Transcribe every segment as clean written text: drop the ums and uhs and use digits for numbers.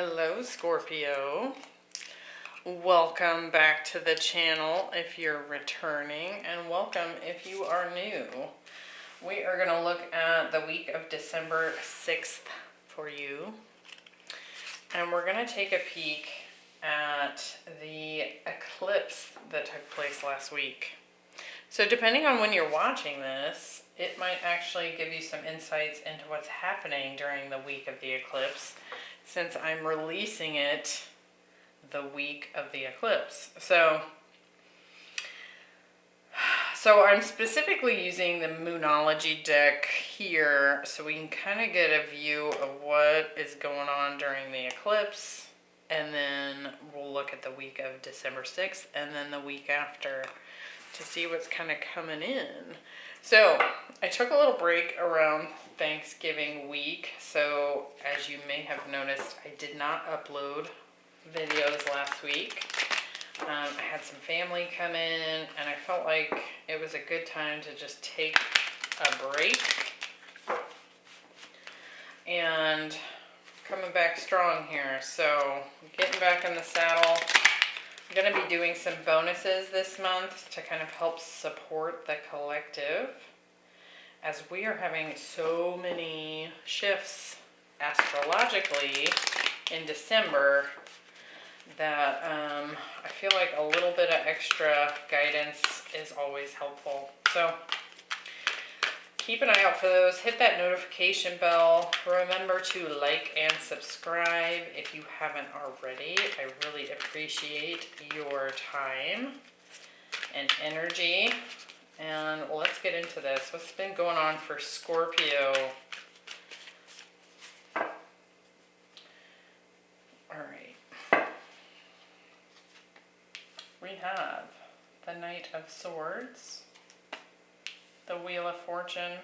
Hello, Scorpio. Welcome back to the channel if you're returning, and welcome if you are new. We are going to look at the week of December 6th for you, and we're going to take a peek at the eclipse that took place last week. So depending on when you're watching this, it might actually give you some insights into what's happening during the week of the eclipse, since I'm releasing it the week of the eclipse. So I'm specifically using the Moonology deck here so we can kind of get a view of what is going on during the eclipse, and then we'll look at the week of December 6th and then the week after to see what's kind of coming in. So I took a little break around Thanksgiving week, so as you may have noticed, I did not upload videos last week. I had some family come in, and I felt like it was a good time to just take a break. And coming back strong here, so getting back in the saddle. I'm going to be doing some bonuses this month to kind of help support the collective, as we are having so many shifts astrologically in December that I feel like a little bit of extra guidance is always helpful. So keep an eye out for those. Hit that notification bell. Remember to like and subscribe if you haven't already. I really appreciate your time and energy. And let's get into this. What's been going on for Scorpio? All right. We have the Knight of Swords, the Wheel of Fortune,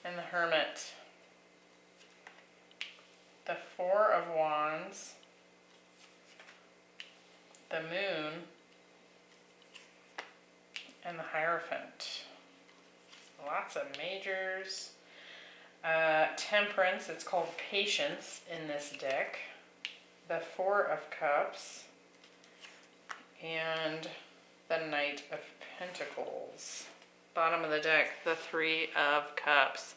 and the Hermit. The Four of Wands, the Moon, and the Hierophant. Lots of majors. Temperance, it's called Patience in this deck. The Four of Cups, and the Knight of Pentacles. Bottom of the deck, the Three of Cups.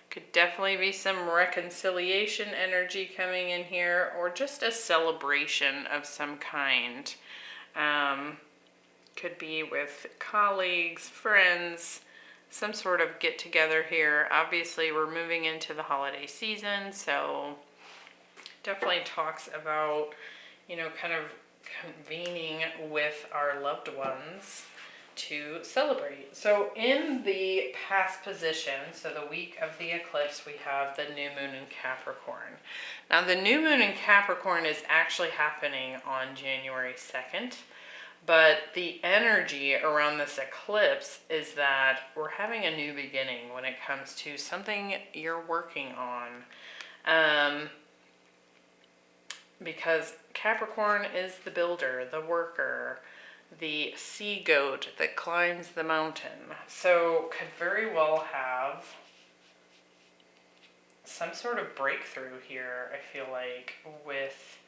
Could definitely be some reconciliation energy coming in here, or just a celebration of some kind. Could be with colleagues, friends, some sort of get together here. Obviously we're moving into the holiday season, so definitely talks about, kind of convening with our loved ones to celebrate. So in the past position, so the week of the eclipse, we have the new moon in Capricorn. Now the new moon in Capricorn is actually happening on January 2nd, but the energy around this eclipse is that we're having a new beginning when it comes to something you're working on. Because Capricorn is the builder, the worker, the sea goat that climbs the mountain. So could very well have some sort of breakthrough here, I feel like, with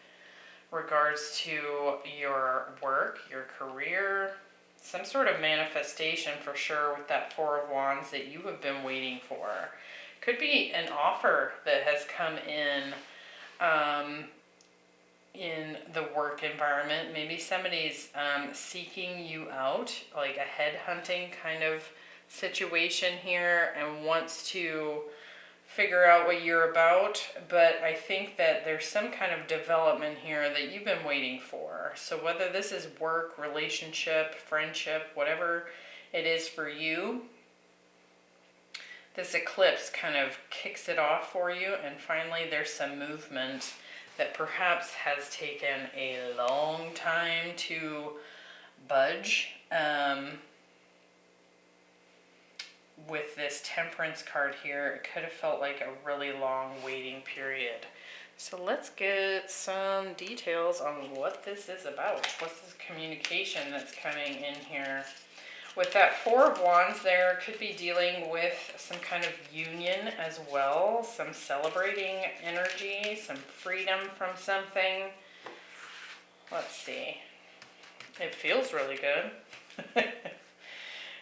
regards to your work, your career, some sort of manifestation for sure with that Four of Wands that you have been waiting for. Could be an offer that has come in the work environment. Maybe somebody's seeking you out, like a headhunting kind of situation here, and wants to figure out what you're about. But I think that there's some kind of development here that you've been waiting for. So whether this is work, relationship, friendship, whatever it is for you, this eclipse kind of kicks it off for you, and finally there's some movement that perhaps has taken a long time to budge. With this Temperance card here, it could have felt like a really long waiting period. So let's get some details on what this is about. What's this communication that's coming in here? With that Four of Wands, there could be dealing with some kind of union as well, some celebrating energy, some freedom from something. Let's see. It feels really good.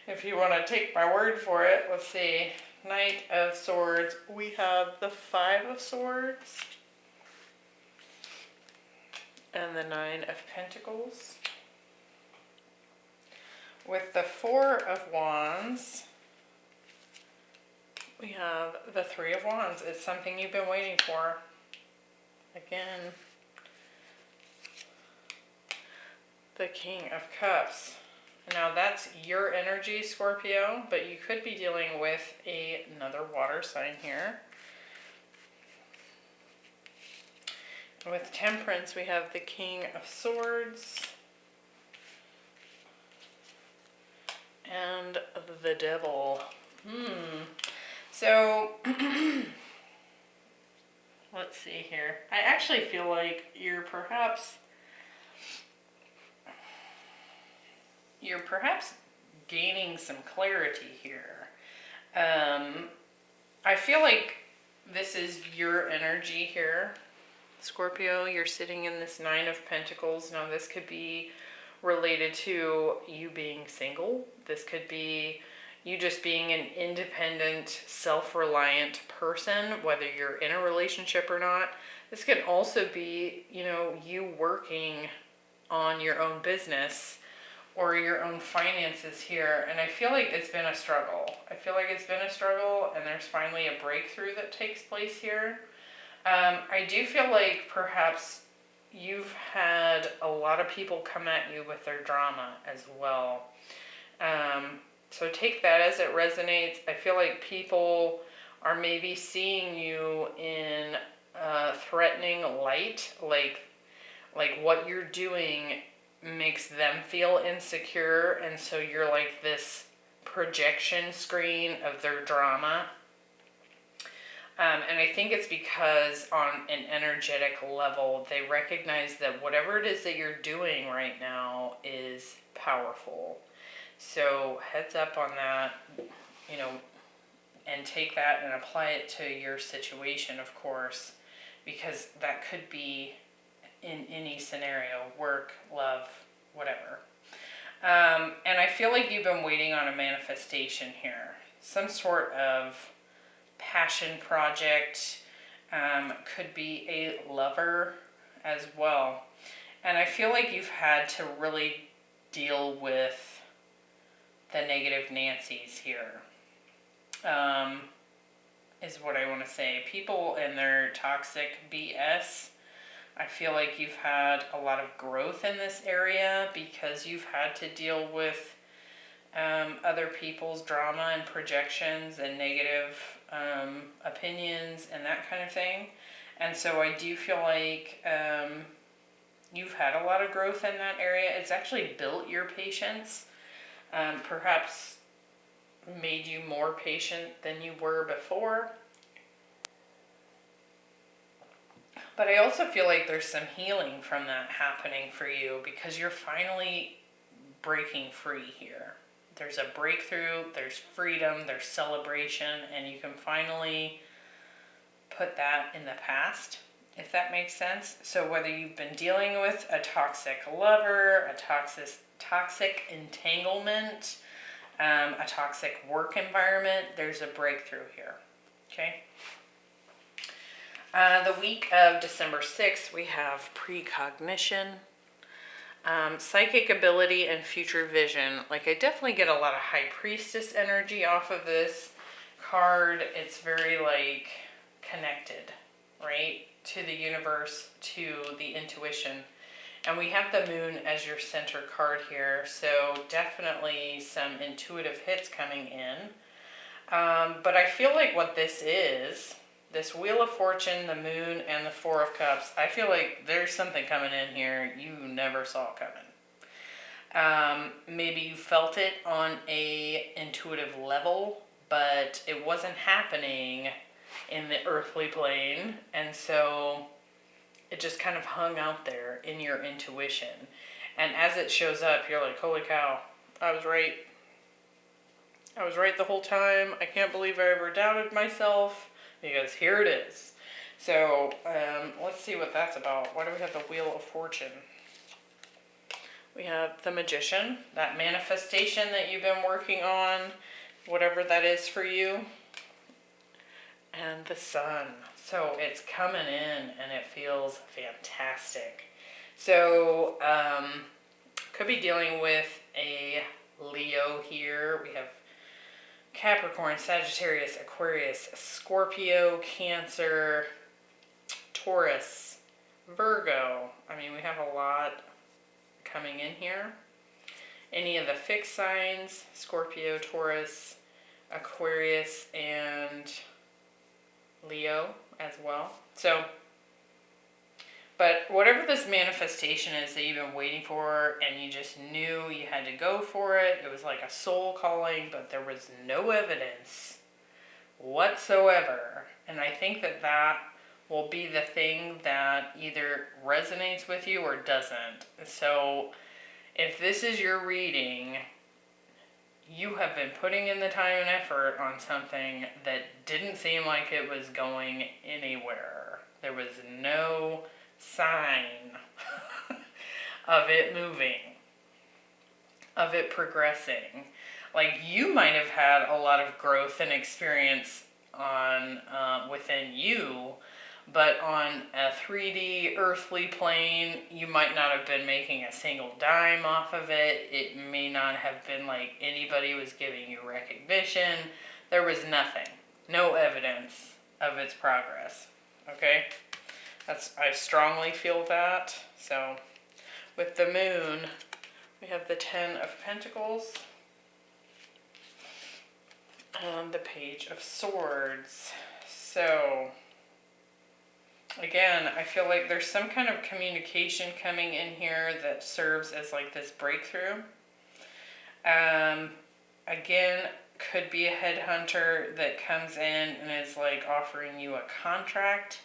If you want to take my word for it, let's see. Knight of Swords. We have the Five of Swords and the Nine of Pentacles. With the Four of Wands, we have the Three of Wands. It's something you've been waiting for. Again, the King of Cups. Now that's your energy, Scorpio, but you could be dealing with another water sign here. With Temperance, we have the King of Swords and the Devil. So, let's see here. I actually feel like you're perhaps gaining some clarity here. I feel like this is your energy here, Scorpio. You're sitting in this Nine of Pentacles. Now this could be related to you being single. This could be you just being an independent, self-reliant person, whether you're in a relationship or not. This could also be, you working on your own business or your own finances here. And I feel like it's been a struggle. And there's finally a breakthrough that takes place here. I do feel like perhaps you've had a lot of people come at you with their drama as well. So take that as it resonates. I feel like people are maybe seeing you in a threatening light, like what you're doing makes them feel insecure, and so you're like this projection screen of their drama. And I think it's because on an energetic level, they recognize that whatever it is that you're doing right now is powerful. So heads up on that, and take that and apply it to your situation, of course, because that could be in any scenario, work, love, whatever. And I feel like you've been waiting on a manifestation here. Some sort of passion project, could be a lover as well. And I feel like you've had to really deal with the negative Nancy's here, is what I want to say. People and their toxic BS. I feel like you've had a lot of growth in this area because you've had to deal with other people's drama and projections and negative opinions and that kind of thing. And so I do feel like you've had a lot of growth in that area. It's actually built your patience, perhaps made you more patient than you were before. But I also feel like there's some healing from that happening for you because you're finally breaking free here. There's a breakthrough, there's freedom, there's celebration, and you can finally put that in the past, if that makes sense. So whether you've been dealing with a toxic lover, a toxic entanglement, a toxic work environment, there's a breakthrough here, okay? The week of December 6th, we have precognition, psychic ability, and future vision. Like, I definitely get a lot of High Priestess energy off of this card. It's very, connected, right, to the universe, to the intuition. And we have the Moon as your center card here, so definitely some intuitive hits coming in. But I feel like what this is, this Wheel of Fortune, the Moon, and the Four of Cups, I feel like there's something coming in here you never saw coming. Maybe you felt it on a intuitive level, but it wasn't happening in the earthly plane, and so it just kind of hung out there in your intuition. And as it shows up, you're like, holy cow, I was right. I was right the whole time. I can't believe I ever doubted myself, because here it is. So let's see what that's about. Why do we have the Wheel of Fortune? We have the Magician, that manifestation that you've been working on, whatever that is for you. And the Sun. So it's coming in and it feels fantastic. So could be dealing with a Leo here. We have Capricorn, Sagittarius, Aquarius, Scorpio, Cancer, Taurus, Virgo. I mean, we have a lot coming in here. Any of the fixed signs, Scorpio, Taurus, Aquarius, and Leo as well. So, but whatever this manifestation is that you've been waiting for and you just knew you had to go for it, it was like a soul calling, but there was no evidence whatsoever. And I think that that will be the thing that either resonates with you or doesn't. So if this is your reading, you have been putting in the time and effort on something that didn't seem like it was going anywhere. There was no sign of it moving, of it progressing. Like, you might have had a lot of growth and experience on within you, but on a 3D earthly plane, you might not have been making a single dime off of it. It may not have been like anybody was giving you recognition. There was nothing, no evidence of its progress. Okay? I strongly feel that. So with the Moon, we have the 10 of Pentacles and the Page of Swords. So again, I feel like there's some kind of communication coming in here that serves as like this breakthrough. Again, could be a headhunter that comes in and is like offering you a contract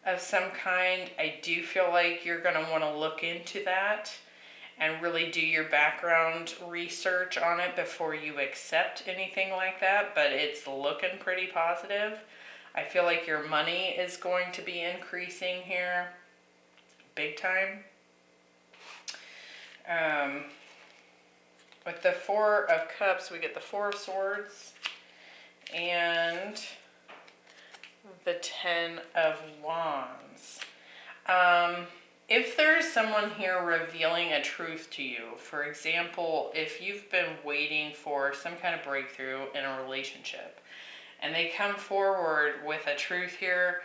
of some kind. I do feel like you're going to want to look into that and really do your background research on it before you accept anything like that, but it's looking pretty positive. I feel like your money is going to be increasing here big time. With the 4 of Cups, we get the 4 of Swords and the 10 of Wands. If there's someone here revealing a truth to you, for example, if you've been waiting for some kind of breakthrough in a relationship, and they come forward with a truth here,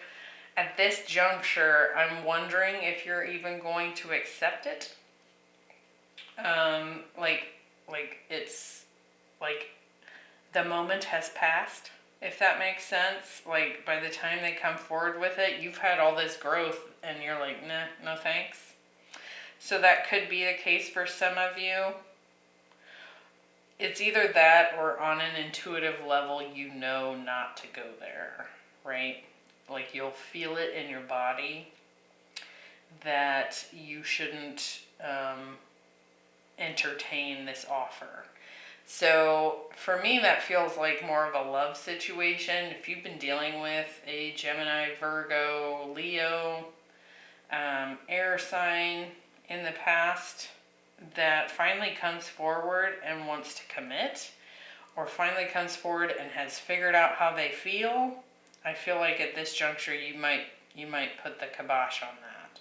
at this juncture, I'm wondering if you're even going to accept it. Like it's like the moment has passed, if that makes sense. Like, by the time they come forward with it, you've had all this growth and you're like, nah, no thanks. So that could be the case for some of you. It's either that or on an intuitive level, you know not to go there, right? Like, you'll feel it in your body that you shouldn't entertain this offer. So for me, that feels like more of a love situation. If you've been dealing with a Gemini, Virgo, Leo, air sign in the past that finally comes forward and wants to commit, or finally comes forward and has figured out how they feel, I feel like at this juncture you might put the kibosh on that.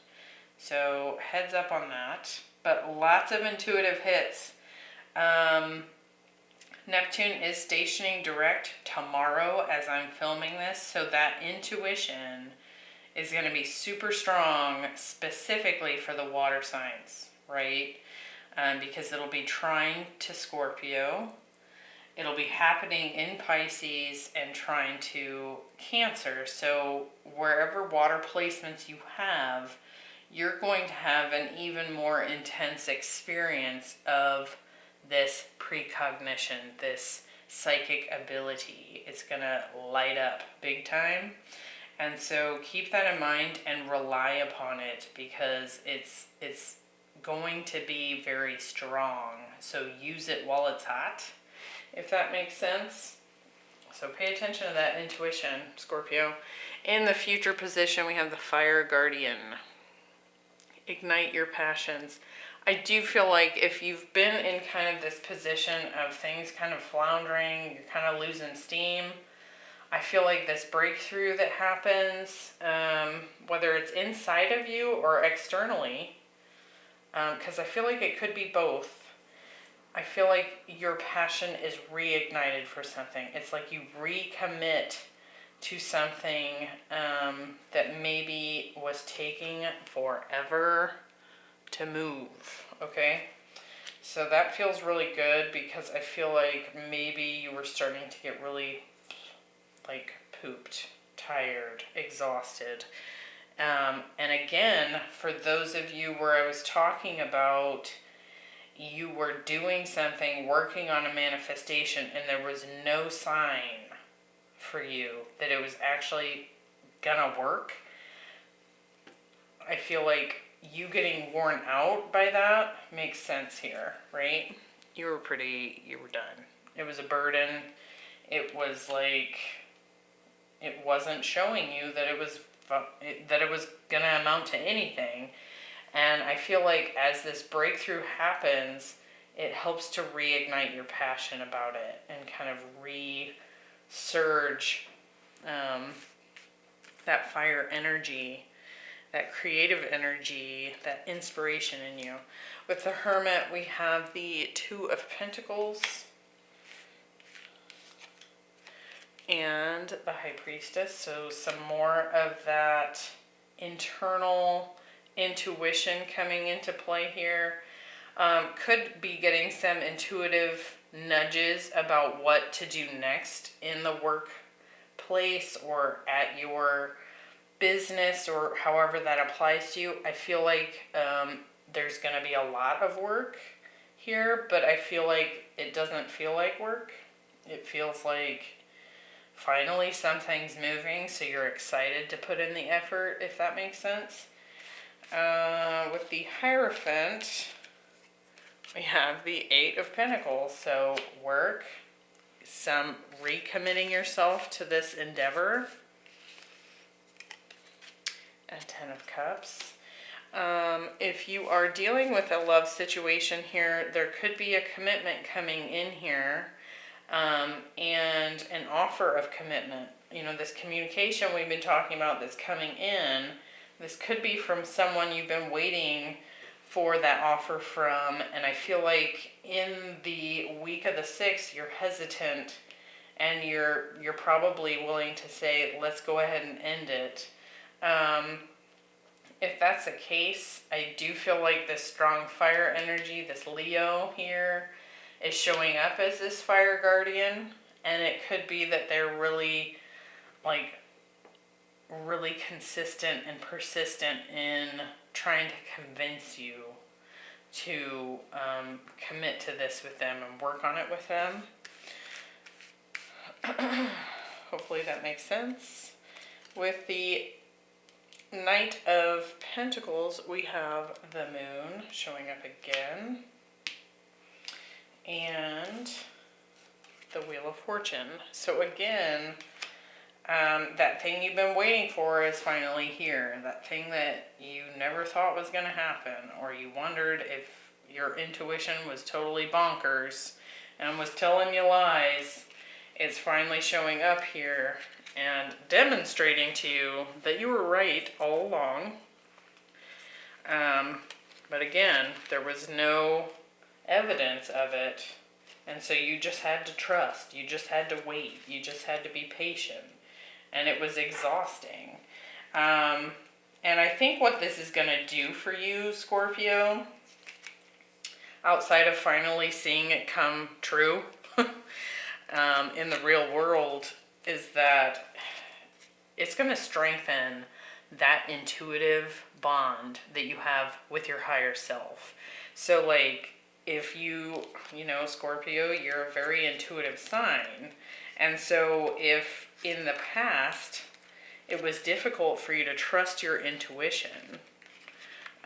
So heads up on that. But lots of intuitive hits. Neptune is stationing direct tomorrow as I'm filming this, so that intuition is going to be super strong, specifically for the water signs, right? Because it'll be trine to Scorpio. It'll be happening in Pisces and trine to Cancer. So wherever water placements you have, you're going to have an even more intense experience of this precognition, this psychic ability. It's going to light up big time. And so keep that in mind and rely upon it, because it's going to be very strong. So use it while it's hot if that makes sense. So pay attention to that intuition, Scorpio. In the future position, we have the Fire Guardian. Ignite your passions. I do feel like if you've been in kind of this position of things kind of floundering, you're kind of losing steam, I feel like this breakthrough that happens, whether it's inside of you or externally, because I feel like it could be both. I feel like your passion is reignited for something. It's like you recommit to something that maybe was taking forever to move, okay? So that feels really good because I feel like maybe you were starting to get really like pooped, tired, exhausted. And again, for those of you where I was talking about you were doing something, working on a manifestation, and there was no sign for you that it was actually gonna work, I feel like you getting worn out by that makes sense here, right? You were done. It was a burden. It was like, it wasn't showing you that it was gonna amount to anything. And I feel like as this breakthrough happens, it helps to reignite your passion about it and kind of resurge that fire energy, that creative energy, that inspiration in you. With the Hermit, we have the Two of Pentacles and the High Priestess. So some more of that internal intuition coming into play here. Could be getting some intuitive nudges about what to do next in the workplace or at your business or however that applies to you. I feel like there's going to be a lot of work here, but I feel like it doesn't feel like work. It feels like finally something's moving, so you're excited to put in the effort, if that makes sense. With the Hierophant, we have the Eight of Pentacles. So work, some recommitting yourself to this endeavor. And Ten of Cups. If you are dealing with a love situation here, there could be a commitment coming in here, and an offer of commitment. You know, this communication we've been talking about that's coming in, this could be from someone you've been waiting for that offer from, and I feel like in the week of the 6th, you're hesitant, and you're probably willing to say, let's go ahead and end it. If that's the case, I do feel like this strong fire energy, this Leo here, is showing up as this fire guardian, and it could be that they're really consistent and persistent in trying to convince you to commit to this with them and work on it with them. Hopefully that makes sense. With the Knight of Pentacles, we have the Moon showing up again, and the Wheel of Fortune. So again, that thing you've been waiting for is finally here. That thing that you never thought was going to happen, or you wondered if your intuition was totally bonkers and was telling you lies, it's finally showing up here and demonstrating to you that you were right all along. But again, there was no evidence of it, and so you just had to trust. You just had to wait. You just had to be patient. And it was exhausting. And I think what this is going to do for you, Scorpio, outside of finally seeing it come true in the real world, is that it's going to strengthen that intuitive bond that you have with your higher self. So like, if you know, Scorpio, you're a very intuitive sign. And so if in the past it was difficult for you to trust your intuition,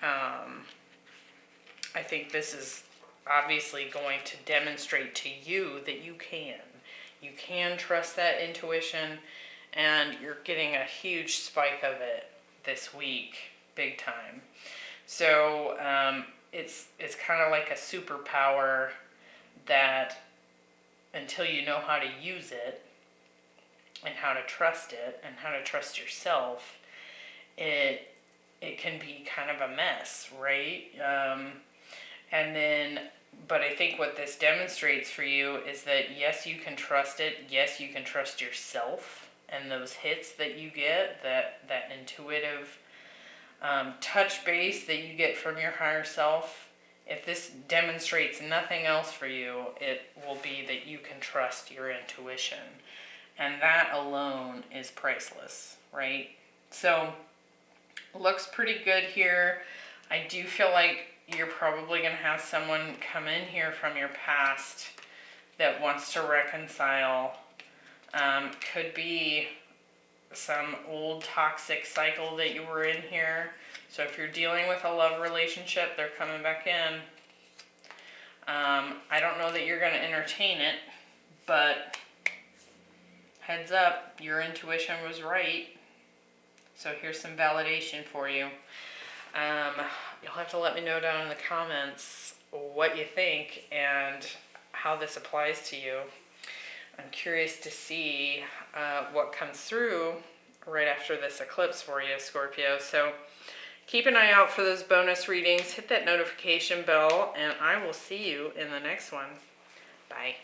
I think this is obviously going to demonstrate to you that you can. You can trust that intuition, and you're getting a huge spike of it this week, big time. So it's kind of like a superpower that until you know how to use it and how to trust it and how to trust yourself, it can be kind of a mess, right? And then, but I think what this demonstrates for you is that yes, you can trust it. Yes, you can trust yourself and those hits that you get, that intuitive touch base that you get from your higher self. If this demonstrates nothing else for you, it will be that you can trust your intuition. And that alone is priceless, right? So, looks pretty good here. I do feel like you're probably going to have someone come in here from your past that wants to reconcile. Could be some old toxic cycle that you were in here. So if you're dealing with a love relationship, they're coming back in. I don't know that you're going to entertain it, but heads up, your intuition was right. So here's some validation for you. You'll have to let me know down in the comments what you think and how this applies to you. I'm curious to see what comes through right after this eclipse for you, Scorpio. So keep an eye out for those bonus readings. Hit that notification bell, and I will see you in the next one. Bye.